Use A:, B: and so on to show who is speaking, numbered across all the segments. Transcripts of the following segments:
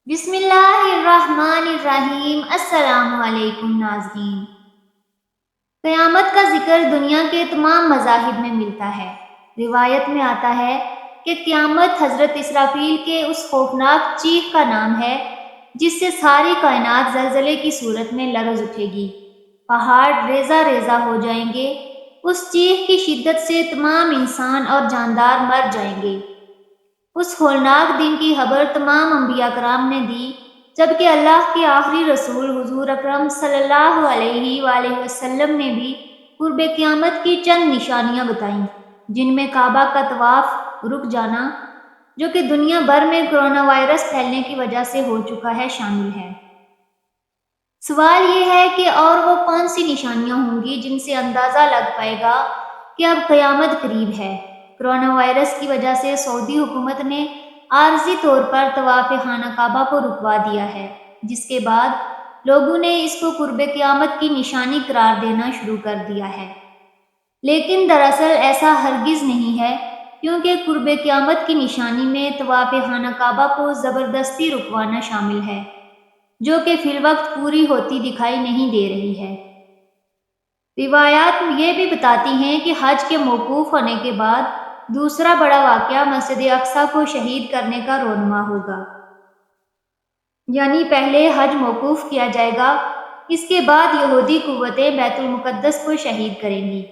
A: بسم اللہ الرحمن الرحیم۔ السلام علیکم ناظرین۔ قیامت کا ذکر دنیا کے تمام مذاہب میں ملتا ہے۔ روایت میں آتا ہے کہ قیامت حضرت اسرافیل کے اس خوفناک چیخ کا نام ہے جس سے ساری کائنات زلزلے کی صورت میں لرز اٹھے گی، پہاڑ ریزہ ریزہ ہو جائیں گے۔ اس چیخ کی شدت سے تمام انسان اور جاندار مر جائیں گے۔ اس ہولناک دن کی خبر تمام انبیاء کرام نے دی، جبکہ اللہ کے آخری رسول حضور اکرم صلی اللہ علیہ وآلہ وسلم نے بھی قرب قیامت کی چند نشانیاں بتائیں، جن میں کعبہ کا طواف رک جانا، جو کہ دنیا بھر میں کرونا وائرس پھیلنے کی وجہ سے ہو چکا ہے، شامل ہے۔ سوال یہ ہے کہ اور وہ کون سی نشانیاں ہوں گی جن سے اندازہ لگ پائے گا کہ اب قیامت قریب ہے۔ کرونا وائرس کی وجہ سے سعودی حکومت نے عارضی طور پر طواف خانہ کعبہ کو رکوا دیا ہے، جس کے بعد لوگوں نے اس کو قرب قیامت کی نشانی قرار دینا شروع کر دیا ہے۔ لیکن دراصل ایسا ہرگز نہیں ہے، کیونکہ قرب قیامت کی نشانی میں طواف خانہ کعبہ کو زبردستی رکوانا شامل ہے، جو کہ فی الوقت پوری ہوتی دکھائی نہیں دے رہی ہے۔ روایات یہ بھی بتاتی ہیں کہ حج کے موقوف ہونے کے بعد دوسرا بڑا واقعہ مسجد اقصیٰ کو شہید کرنے کا رونما ہوگا، یعنی پہلے حج موقوف کیا جائے گا، اس کے بعد یہودی قوتیں بیت المقدس کو شہید کریں گی۔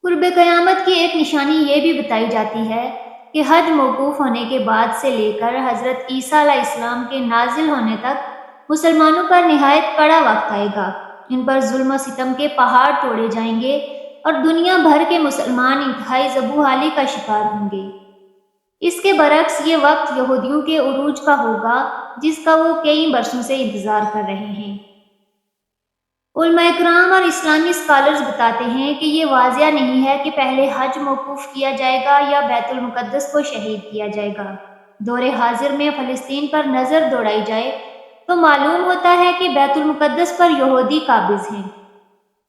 A: قرب قیامت کی ایک نشانی یہ بھی بتائی جاتی ہے کہ حج موقوف ہونے کے بعد سے لے کر حضرت عیسیٰ علیہ السلام کے نازل ہونے تک مسلمانوں پر نہایت کڑا وقت آئے گا۔ ان پر ظلم و ستم کے پہاڑ توڑے جائیں گے اور دنیا بھر کے مسلمان انتہائی زبوحالی کا شکار ہوں گے۔ اس کے برعکس یہ وقت یہودیوں کے عروج کا ہوگا، جس کا وہ کئی برسوں سے انتظار کر رہے ہیں۔ علماء کرام اور اسلامی اسکالرز بتاتے ہیں کہ یہ واضح نہیں ہے کہ پہلے حج موقوف کیا جائے گا یا بیت المقدس کو شہید کیا جائے گا۔ دور حاضر میں فلسطین پر نظر دوڑائی جائے تو معلوم ہوتا ہے کہ بیت المقدس پر یہودی قابض ہیں۔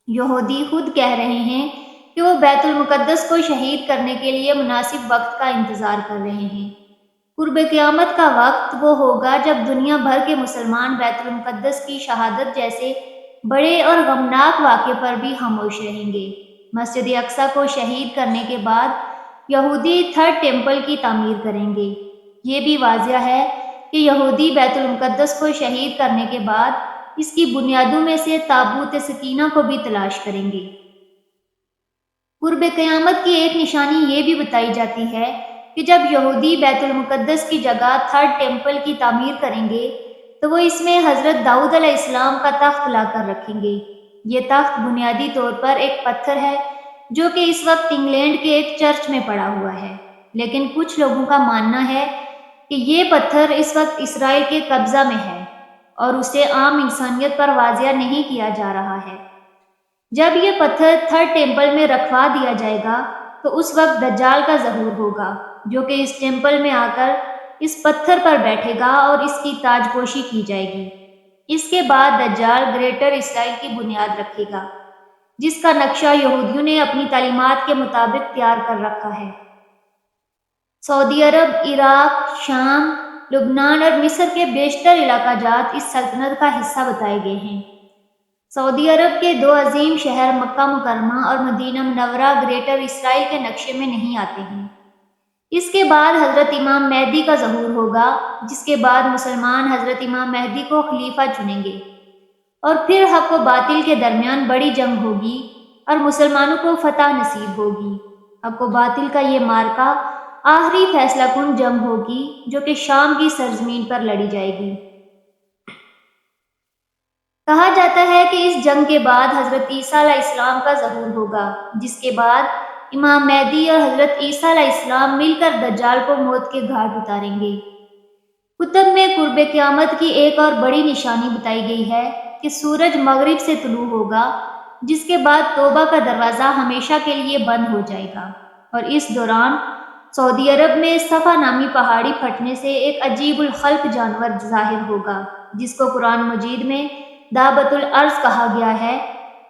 A: یہودی خود کہہ رہے ہیں کہ وہ بیت المقدس کو شہید کرنے کے لیے مناسب وقت کا انتظار کر رہے ہیں۔ قرب قیامت کا وقت وہ ہوگا جب دنیا بھر کے مسلمان بیت المقدس کی شہادت جیسے بڑے اور غمناک واقعے پر بھی خاموش رہیں گے۔ مسجد اقصیٰ کو شہید کرنے کے بعد یہودی تھرڈ ٹیمپل کی تعمیر کریں گے۔ یہ بھی واضح ہے کہ یہودی بیت المقدس کو شہید کرنے کے بعد اس کی بنیادوں میں سے تابوت سکینہ کو بھی تلاش کریں گے۔ قرب قیامت کی ایک نشانی یہ بھی بتائی جاتی ہے کہ جب یہودی بیت المقدس کی جگہ تھرڈ ٹیمپل کی تعمیر کریں گے تو وہ اس میں حضرت داؤد علیہ السلام کا تخت لا کر رکھیں گے۔ یہ تخت بنیادی طور پر ایک پتھر ہے جو کہ اس وقت انگلینڈ کے ایک چرچ میں پڑا ہوا ہے، لیکن کچھ لوگوں کا ماننا ہے کہ یہ پتھر اس وقت اسرائیل کے قبضہ میں ہے اور اسے عام انسانیت پر واضح نہیں کیا جا رہا ہے۔ جب یہ پتھر تھرڈ ٹیمپل میں رکھوا دیا جائے گا تو اس وقت دجال کا ظہور ہوگا، جو کہ اس ٹیمپل میں آ کر اس پتھر پر بیٹھے گا اور اس کی تاج پوشی کی جائے گی۔ اس کے بعد دجال گریٹر اسرائیل کی بنیاد رکھے گا، جس کا نقشہ یہودیوں نے اپنی تعلیمات کے مطابق تیار کر رکھا ہے۔ سعودی عرب، عراق، شام، لبنان اور مصر کے بیشتر علاقہ جات اس سلطنت کا حصہ بتائے گئے ہیں۔ سعودی عرب کے دو عظیم شہر مکہ مکرمہ اور مدینہ منورہ گریٹر اسرائیل کے نقشے میں نہیں آتے ہیں۔ اس کے بعد حضرت امام مہدی کا ظہور ہوگا، جس کے بعد مسلمان حضرت امام مہدی کو خلیفہ چنیں گے اور پھر حق و باطل کے درمیان بڑی جنگ ہوگی اور مسلمانوں کو فتح نصیب ہوگی۔ حق و باطل کا یہ معرکہ آخری فیصلہ کن جنگ ہوگی جو کہ شام کی سرزمین پر لڑی جائے گی۔ کہا جاتا ہے کہ اس جنگ کے بعد حضرت عیسیٰ علیہ السلام کا ظہور ہوگا، جس کے بعد امام مہدی اور حضرت عیسیٰ علیہ السلام مل کر دجال کو موت کے گھاٹ اتاریں گے۔ کتب میں قرب قیامت کی ایک اور بڑی نشانی بتائی گئی ہے کہ سورج مغرب سے طلوع ہوگا، جس کے بعد توبہ کا دروازہ ہمیشہ کے لیے بند ہو جائے گا، اور اس دوران سعودی عرب میں صفا نامی پہاڑی پھٹنے سے ایک عجیب الخلق جانور ظاہر ہوگا، جس کو قرآن مجید میں دابۃ الارض کہا گیا ہے۔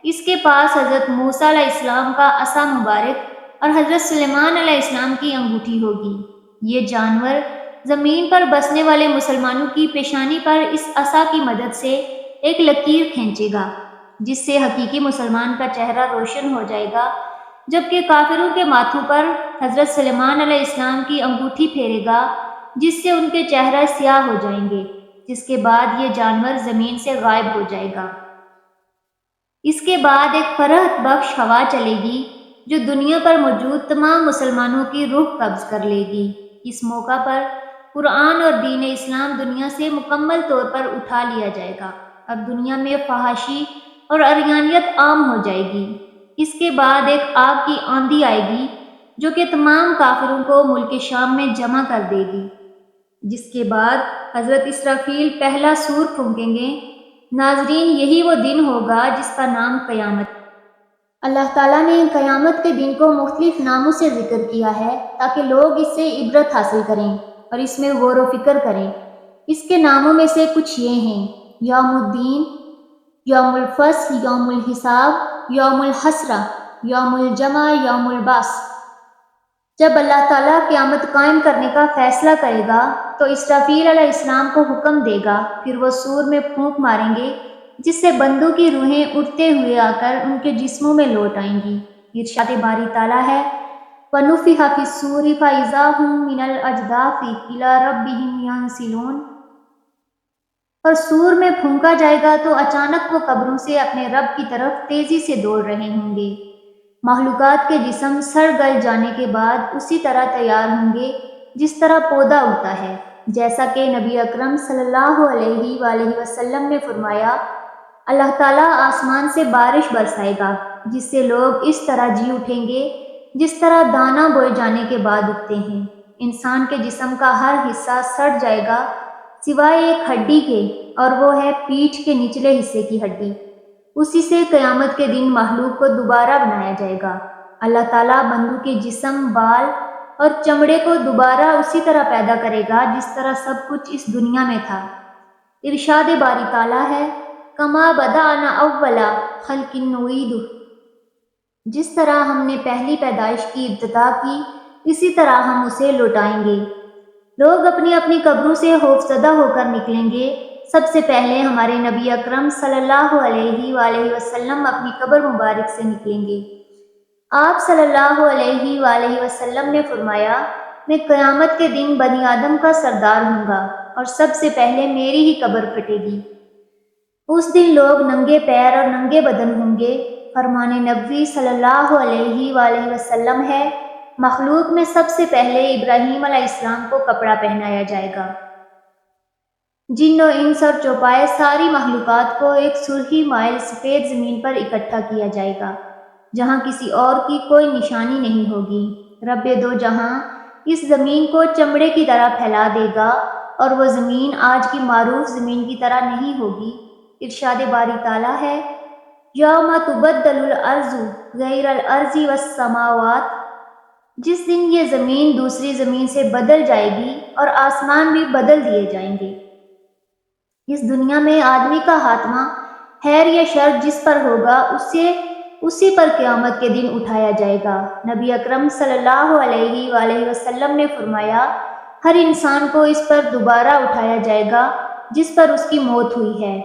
A: اس کے پاس حضرت موسیٰ علیہ السلام کا عصا مبارک اور حضرت سلیمان علیہ السلام کی انگوٹھی ہوگی۔ یہ جانور زمین پر بسنے والے مسلمانوں کی پیشانی پر اس عصا کی مدد سے ایک لکیر کھینچے گا، جس سے حقیقی مسلمان کا چہرہ روشن ہو جائے گا، جبکہ کافروں کے ماتھوں پر حضرت سلیمان علیہ السلام کی انگوٹھی پھیرے گا، جس سے ان کے چہرہ سیاہ ہو جائیں گے، جس کے بعد یہ جانور زمین سے غائب ہو جائے گا۔ اس کے بعد ایک فرحت بخش ہوا چلے گی جو دنیا پر موجود تمام مسلمانوں کی روح قبض کر لے گی۔ اس موقع پر قرآن اور دین اسلام دنیا سے مکمل طور پر اٹھا لیا جائے گا۔ اب دنیا میں فحاشی اور عریانیت عام ہو جائے گی۔ اس کے بعد ایک آگ کی آندھی آئے گی جو کہ تمام کافروں کو ملک شام میں جمع کر دے گی، جس کے بعد حضرت اسرافیل پہلا سور پھونکیں گے۔ ناظرین، یہی وہ دن ہوگا جس کا نام قیامت۔ اللہ تعالیٰ نے قیامت کے دن کو مختلف ناموں سے ذکر کیا ہے تاکہ لوگ اس سے عبرت حاصل کریں اور اس میں غور و فکر کریں۔ اس کے ناموں میں سے کچھ یہ ہیں: یوم الدین، یوم الفصل، یوم الحساب، یوم الحسرہ، یوم الجمع، یوم البعث۔ جب اللہ تعالیٰ قیامت قائم کرنے کا فیصلہ کرے گا تو اسرافیل علیہ السلام کو حکم دے گا، پھر وہ سور میں پھونک ماریں گے جس سے بندوں کی روحیں اڑتے ہوئے آ کر ان کے جسموں میں لوٹ آئیں گی۔ ارشاد باری تعالیٰ ہے: وَنُفِخَ فِي الصُّورِ فَإِذَا هُم مِّنَ الْأَجْدَاثِ إِلَىٰ رَبِّهِمْ يَنسِلُونَ۔ اور سور میں پھونکا جائے گا تو اچانک وہ قبروں سے اپنے رب کی طرف تیزی سے دوڑ رہے ہوں گے۔ مخلوقات کے جسم سڑ گل جانے کے بعد اسی طرح تیار ہوں گے جس طرح پودا اگتا ہے، جیسا کہ نبی اکرم صلی اللہ علیہ وآلہ وسلم نے فرمایا: اللہ تعالیٰ آسمان سے بارش برسائے گا جس سے لوگ اس طرح جی اٹھیں گے جس طرح دانہ بوئے جانے کے بعد اگتے ہیں۔ انسان کے جسم کا ہر حصہ سڑ جائے گا سوائے ایک ہڈی کے، اور وہ ہے پیٹھ کے نچلے حصے کی ہڈی۔ اسی سے قیامت کے دن مخلوق کو دوبارہ بنایا جائے گا۔ اللہ تعالیٰ بندوں کے جسم، بال اور چمڑے کو دوبارہ اسی طرح پیدا کرے گا جس طرح سب کچھ اس دنیا میں تھا۔ ارشاد باری تعالیٰ ہے: کما بدأنا اول خلق نعیدہ۔ جس طرح ہم نے پہلی پیدائش کی ابتدا کی اسی طرح ہم اسے لوٹائیں گے۔ لوگ اپنی اپنی قبروں سے خوفزدہ ہو کر نکلیں گے۔ سب سے پہلے ہمارے نبی اکرم صلی اللہ علیہ وآلہ وسلم اپنی قبر مبارک سے نکلیں گے۔ آپ صلی اللہ علیہ وآلہ وسلم نے فرمایا: میں قیامت کے دن بنی آدم کا سردار ہوں گا اور سب سے پہلے میری ہی قبر پھٹے گی۔ اس دن لوگ ننگے پیر اور ننگے بدن ہوں گے۔ فرمان نبوی صلی اللہ علیہ وآلہ وسلم ہے: مخلوق میں سب سے پہلے ابراہیم علیہ السلام کو کپڑا پہنایا جائے گا۔ جن و انس اور چوپائے ساری مخلوقات کو ایک سرخی مائل سفید زمین پر اکٹھا کیا جائے گا جہاں کسی اور کی کوئی نشانی نہیں ہوگی۔ رب دو جہاں اس زمین کو چمڑے کی طرح پھیلا دے گا اور وہ زمین آج کی معروف زمین کی طرح نہیں ہوگی۔ ارشاد باری تعالیٰ ہے: یوم تبدل الارض غیر الارض والسماوات۔ جس دن یہ زمین دوسری زمین سے بدل جائے گی اور آسمان بھی بدل دیے جائیں گے۔ اس دنیا میں آدمی کا خاتمہ خیر یا شر جس پر ہوگا اسی پر قیامت کے دن اٹھایا جائے گا۔ نبی اکرم صلی اللہ علیہ وآلہ وسلم نے فرمایا: ہر انسان کو اس پر دوبارہ اٹھایا جائے گا جس پر اس کی موت ہوئی ہے۔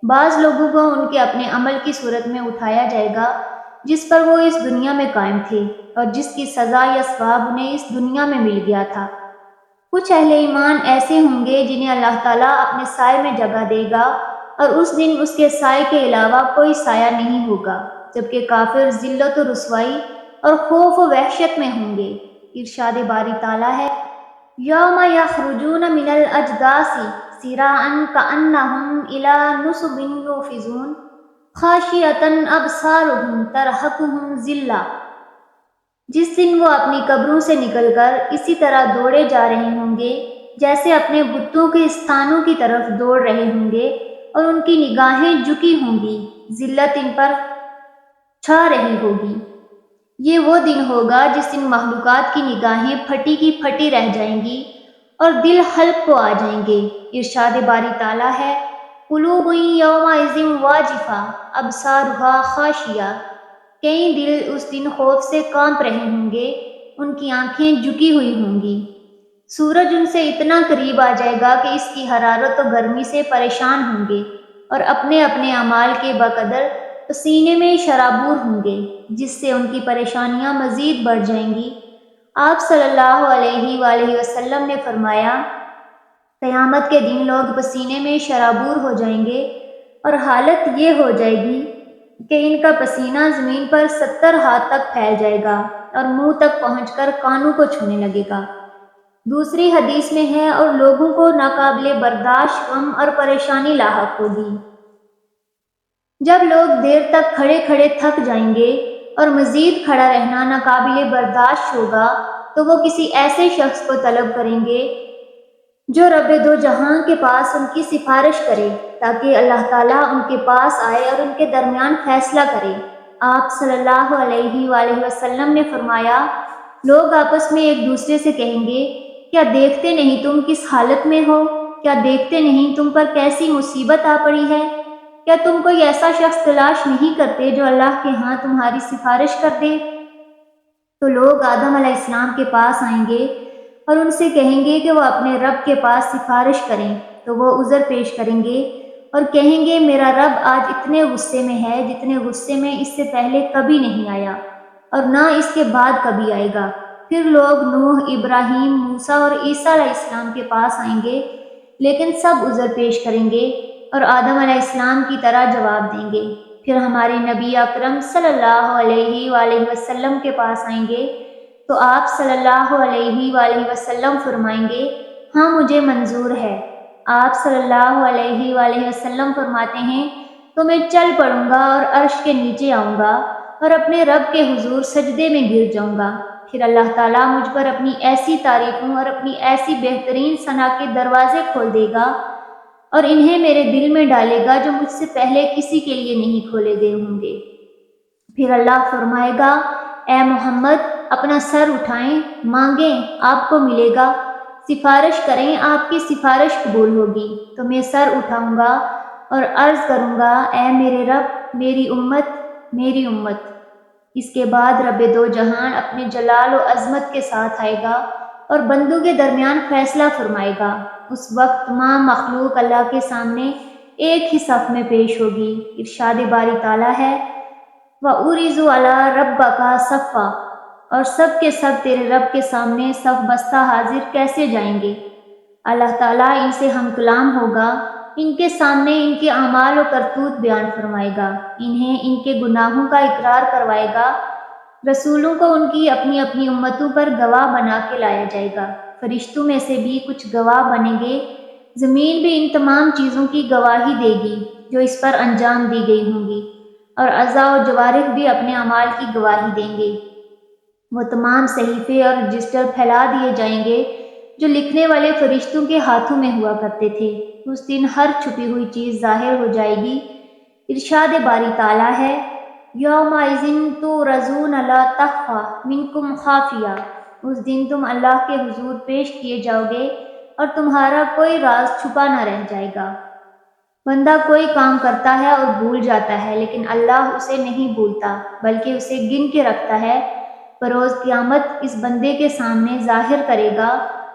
A: بعض لوگوں کو ان کے اپنے عمل کی صورت میں اٹھایا جائے گا جس پر وہ اس دنیا میں قائم تھے اور جس کی سزا یا ثواب انہیں اس دنیا میں مل گیا تھا۔ کچھ اہل ایمان ایسے ہوں گے جنہیں اللہ تعالیٰ اپنے سائے میں جگہ دے گا اور اس دن اس کے سائے کے علاوہ کوئی سایہ نہیں ہوگا، جبکہ کافر ذلت و رسوائی اور خوف و وحشت میں ہوں گے۔ ارشاد باری تعالیٰ ہے: یوم یخرجون من الاجداث سراعا کأنہم الی نصب یوفضون خاشعۃ ابصارہم ترہقہم ذلہ۔ جس دن وہ اپنی قبروں سے نکل کر اسی طرح دوڑے جا رہے ہوں گے جیسے اپنے بتوں کے استھانوں کی طرف دوڑ رہے ہوں گے، اور ان کی نگاہیں جھکی ہوں گی، ذلت ان پر چھا رہی ہوگی۔ یہ وہ دن ہوگا جس دن مخلوقات کی نگاہیں پھٹی کی پھٹی رہ جائیں گی اور دل حلق کو آ جائیں گے۔ ارشاد باری تعالیٰ ہے: قلوب یومئذ واجفہ ابصارها خاشعہ۔ کئی دل اس دن خوف سے کانپ رہے ہوں گے، ان کی آنکھیں جھکی ہوئی ہوں گی۔ سورج ان سے اتنا قریب آ جائے گا کہ اس کی حرارت و گرمی سے پریشان ہوں گے اور اپنے اپنے اعمال کے بقدر پسینے میں شرابور ہوں گے، جس سے ان کی پریشانیاں مزید بڑھ جائیں گی۔ آپ صلی اللہ علیہ وآلہ وسلم نے فرمایا، قیامت کے دن لوگ پسینے میں شرابور ہو جائیں گے اور حالت یہ ہو جائے گی کہ ان کا پسینہ زمین پر 70 ہاتھ تک پھیل جائے گا اور منہ تک پہنچ کر کانوں کو چھونے لگے گا۔ دوسری حدیث میں ہے، اور لوگوں کو ناقابل برداشت غم اور پریشانی لاحق ہوگی۔ جب لوگ دیر تک کھڑے کھڑے تھک جائیں گے اور مزید کھڑا رہنا ناقابل برداشت ہوگا تو وہ کسی ایسے شخص کو طلب کریں گے جو رب دو جہاں کے پاس ان کی سفارش کرے، تاکہ اللہ تعالیٰ ان کے پاس آئے اور ان کے درمیان فیصلہ کرے۔ آپ صلی اللہ علیہ وآلہ وسلم نے فرمایا، لوگ آپس میں ایک دوسرے سے کہیں گے، کیا دیکھتے نہیں تم کس حالت میں ہو؟ کیا دیکھتے نہیں تم پر کیسی مصیبت آ پڑی ہے؟ کیا تم کوئی ایسا شخص تلاش نہیں کرتے جو اللہ کے ہاں تمہاری سفارش کر دے؟ تو لوگ آدم علیہ السلام کے پاس آئیں گے اور ان سے کہیں گے کہ وہ اپنے رب کے پاس سفارش کریں، تو وہ عذر پیش کریں گے اور کہیں گے، میرا رب آج اتنے غصے میں ہے جتنے غصے میں اس سے پہلے کبھی نہیں آیا اور نہ اس کے بعد کبھی آئے گا۔ پھر لوگ نوح، ابراہیم، موسیٰ اور عیسیٰ علیہ السلام کے پاس آئیں گے، لیکن سب عذر پیش کریں گے اور آدم علیہ السلام کی طرح جواب دیں گے۔ پھر ہمارے نبی اکرم صلی اللہ علیہ وآلہ وسلم کے پاس آئیں گے تو آپ صلی اللہ علیہ وآلہ وسلم فرمائیں گے، ہاں مجھے منظور ہے۔ آپ صلی اللہ علیہ وآلہ وسلم فرماتے ہیں، تو میں چل پڑوں گا اور عرش کے نیچے آؤں گا اور اپنے رب کے حضور سجدے میں گر جاؤں گا۔ پھر اللہ تعالیٰ مجھ پر اپنی ایسی تعریفوں اور اپنی ایسی بہترین ثنا کے دروازے کھول دے گا اور انہیں میرے دل میں ڈالے گا جو مجھ سے پہلے کسی کے لیے نہیں کھولے گئے ہوں گے۔ پھر اللہ فرمائے گا، اے محمد اپنا سر اٹھائیں، مانگیں آپ کو ملے گا، سفارش کریں آپ کی سفارش قبول ہوگی۔ تو میں سر اٹھاؤں گا اور عرض کروں گا، اے میرے رب، میری امت، میری امت۔ اس کے بعد رب دو جہان اپنے جلال و عظمت کے ساتھ آئے گا اور بندوں کے درمیان فیصلہ فرمائے گا۔ اس وقت تمام مخلوق اللہ کے سامنے ایک ہی صف میں پیش ہوگی۔ ارشاد باری تعالیٰ ہے، وَأُعْرِضُ عَلَىٰ رَبِّكَ صَفًّا، اور سب کے سب تیرے رب کے سامنے صف بستہ حاضر کیسے جائیں گے؟ اللہ تعالیٰ ان سے ہم کلام ہوگا، ان کے سامنے ان کے اعمال و کرتوت بیان فرمائے گا، انہیں ان کے گناہوں کا اقرار کروائے گا، رسولوں کو ان کی اپنی اپنی امتوں پر گواہ بنا کے لایا جائے گا، فرشتوں میں سے بھی کچھ گواہ بنیں گے، زمین بھی ان تمام چیزوں کی گواہی دے گی جو اس پر انجام دی گئی ہوں گی، اور اعضاء و جوارح بھی اپنے اعمال کی گواہی دیں گے۔ وہ تمام صحیفے اور رجسٹر پھیلا دیے جائیں گے جو لکھنے والے فرشتوں کے ہاتھوں میں ہوا کرتے تھے۔ اس دن ہر چھپی ہوئی چیز ظاہر ہو جائے گی۔ ارشاد باری تعالیٰ ہے، یومئذ تعرضون لا تخفی منکم خافیہ، اس دن تم اللہ کے حضور پیش کیے جاؤ گے اور تمہارا کوئی راز چھپا نہ رہ جائے گا۔ بندہ کوئی کام کرتا ہے اور بھول جاتا ہے، لیکن اللہ اسے نہیں بھولتا بلکہ اسے گن کے رکھتا ہے۔ بروز قیامت اس بندے کے سامنے ظاہر کرے گا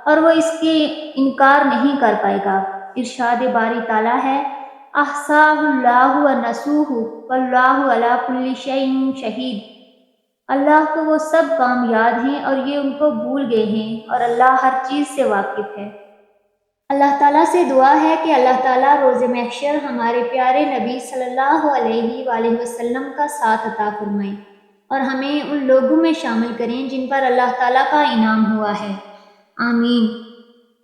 A: اور وہ اس کے انکار نہیں کر پائے گا۔ ارشاد باری تعالیٰ ہے، احصاہ اللہ ونسوہ واللہ علی کل شیء شہید، اللہ کو وہ سب کام یاد ہیں اور یہ ان کو بھول گئے ہیں، اور اللہ ہر چیز سے واقف ہے۔ اللہ تعالیٰ سے دعا ہے کہ اللہ تعالیٰ روز محشر ہمارے پیارے نبی صلی اللہ علیہ وآلہ وسلم کا ساتھ عطا فرمائیں اور ہمیں ان لوگوں میں شامل کریں جن پر اللہ تعالیٰ کا انعام ہوا ہے، آمین۔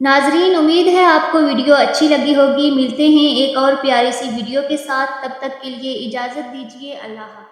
A: ناظرین، امید ہے آپ کو ویڈیو اچھی لگی ہوگی۔ ملتے ہیں ایک اور پیاری سی ویڈیو کے ساتھ، تب تک کے لیے اجازت دیجیے، اللہ حافظ۔